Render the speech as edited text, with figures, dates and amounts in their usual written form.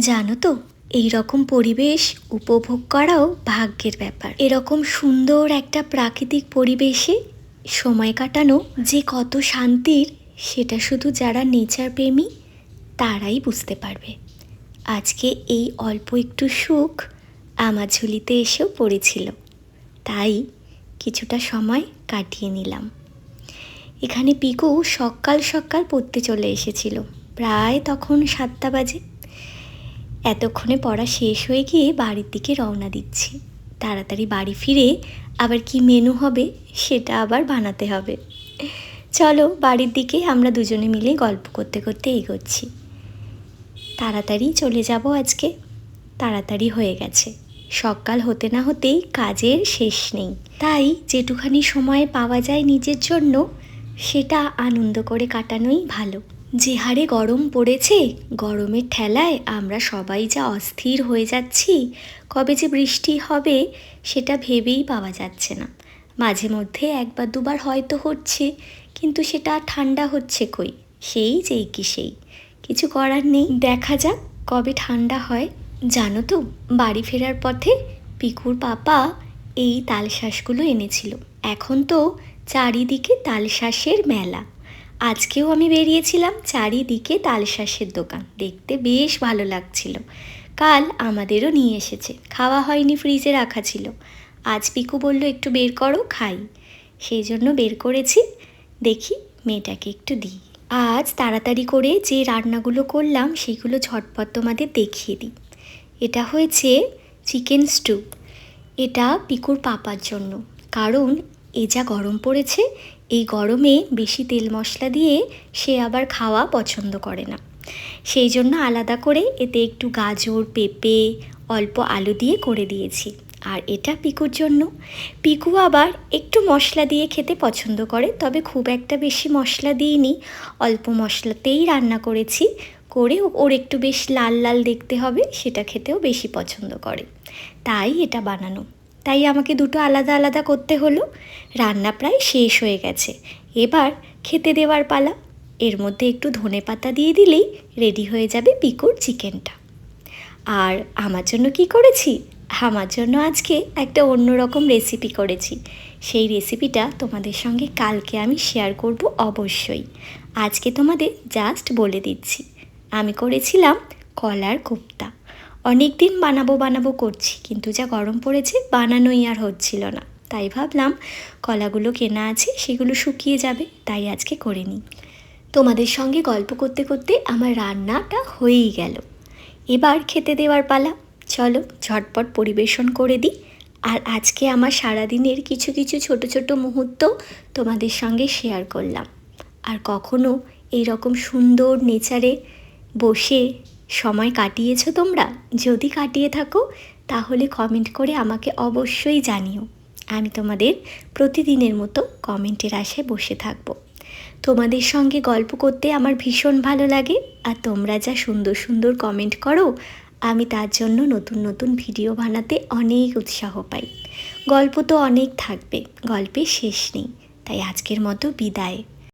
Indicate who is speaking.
Speaker 1: জানো তো, এই রকম পরিবেশ উপভোগ করাও ভাগ্যের ব্যাপার। এরকম সুন্দর একটা প্রাকৃতিক পরিবেশে সময় কাটানো যে কত শান্তির, সেটা শুধু যারা নেচার প্রেমী তারাই বুঝতে পারবে। আজকে এই অল্প একটু সুখ আমার ঝুলিতে এসেও পড়েছিল, তাই কিছুটা সময় কাটিয়ে নিলাম। এখানে পিকু সকাল সকাল পড়তে চলে এসেছিল, প্রায় তখন 7টা বাজে। এতক্ষণে পড়া শেষ হয়ে গিয়ে বাড়ির দিকে রওনা দিচ্ছি। তাড়াতাড়ি বাড়ি ফিরে আবার কি মেনু হবে সেটা আবার বানাতে হবে। চলো বাড়ির দিকে আমরা দুজনে মিলে গল্প করতে করতে এগোচ্ছি। তাড়াতাড়ি চলে যাব আজকে, তাড়াতাড়ি হয়ে গেছে। সকাল হতে না হতেই কাজের শেষ নেই, তাই যেটুখানি সময় পাওয়া যায় নিজের জন্য সেটা আনন্দ করে কাটানোই ভালো। যে হারে গরম পড়েছে, গরমের ঠেলায় আমরা সবাই যা অস্থির হয়ে যাচ্ছি, কবে যে বৃষ্টি হবে সেটা ভেবেই পাওয়া যাচ্ছে না। মাঝে মধ্যে একবার দুবার হয়তো হচ্ছে, কিন্তু সেটা ঠান্ডা হচ্ছে কই, সেই যেই কি সেই। কিছু করার নেই, দেখা যাক কবে ঠান্ডা হয়। জানো তো, বাড়ি ফেরার পথে পিকুর পাপা এই তালশাঁসগুলো এনেছিল। এখন তো চারিদিকে তালশাঁসের মেলা। আজকেও আমি বেরিয়েছিলাম, চারিদিকে তালশাঁসের দোকান, দেখতে বেশ ভালো লাগছিল। কাল আমাদেরও নিয়ে এসেছে, খাওয়া হয়নি, ফ্রিজে রাখা ছিল। আজ পিকু বলল একটু বের করো খাই, সেই জন্য বের করেছি। দেখি মেয়েটাকে একটু দিই। আজ তাড়াতাড়ি করে যে রান্নাগুলো করলাম সেগুলো ঝটপট তোমাদের দেখিয়ে দিই। এটা হয়েছে চিকেন স্টু। এটা পিকুর পাপার জন্য, কারণ এ যা গরম পড়েছে, এই গরমে বেশি তেল মশলা দিয়ে সে আবার খাওয়া পছন্দ করে না। সেই জন্য আলাদা করে এতে একটু গাজর, পেঁপে, অল্প আলু দিয়ে করে দিয়েছি। আর এটা পিকুর জন্য। পিকু আবার একটু মশলা দিয়ে খেতে পছন্দ করে, তবে খুব একটা বেশি মশলা দিইনি, অল্প মশলাতেই রান্না করেছি। করে ওর একটু বেশ লাল লাল দেখতে হবে, সেটা খেতেও বেশি পছন্দ করে, তাই এটা বানানো। তাই আমাকে দুটো আলাদা আলাদা করতে হলো। রান্না প্রায় শেষ হয়ে গেছে, এবার খেতে দেওয়ার পালা। এর মধ্যে একটু ধনেপাতা দিয়ে দিলেই রেডি হয়ে যাবে পিকুর চিকেনটা। আর আমার জন্য কি করেছি, আমার জন্য আজকে একটা অন্যরকম রেসিপি করেছি। সেই রেসিপিটা তোমাদের সঙ্গে কালকে আমি শেয়ার করব অবশ্যই। আজকে তোমাদের জাস্ট বলে দিচ্ছি, আমি করেছিলাম কলার কোপ্তা। অনেক দিন বানাবো করছি, কিন্তু যা গরম পড়েছে বানানোই আর হচ্ছিল না। তাই ভাবলাম কলাগুলো কেনা আছে, সেগুলো শুকিয়ে যাবে, তাই আজকে করে নিই। তোমাদের সঙ্গে গল্প করতে করতে আমার রান্নাটা হয়েই গেল। এবার খেতে দেওয়ার পালা। চলো ঝটপট পরিবেশন করে দিই। আর আজকে আমার সারাদিনের কিছু কিছু ছোট ছোট মুহূর্ত তোমাদের সঙ্গে শেয়ার করলাম। আর কখনো এই রকম সুন্দর নেচারে বসে সময় কাটিয়েছো তোমরা? যদি কাটিয়ে থাকো তাহলে কমেন্ট করে আমাকে অবশ্যই জানিও। আমি তোমাদের প্রতিদিনের মতো কমেন্টের আশায় বসে থাকবো। তোমাদের সঙ্গে গল্প করতে আমার ভীষণ ভালো লাগে, আর তোমরা যা সুন্দর সুন্দর কমেন্ট করো, আমি তার জন্য নতুন নতুন ভিডিও বানাতে অনেক উৎসাহ পাই। গল্প তো অনেক থাকবে, গল্পের শেষ নেই, তাই আজকের মতো বিদায়।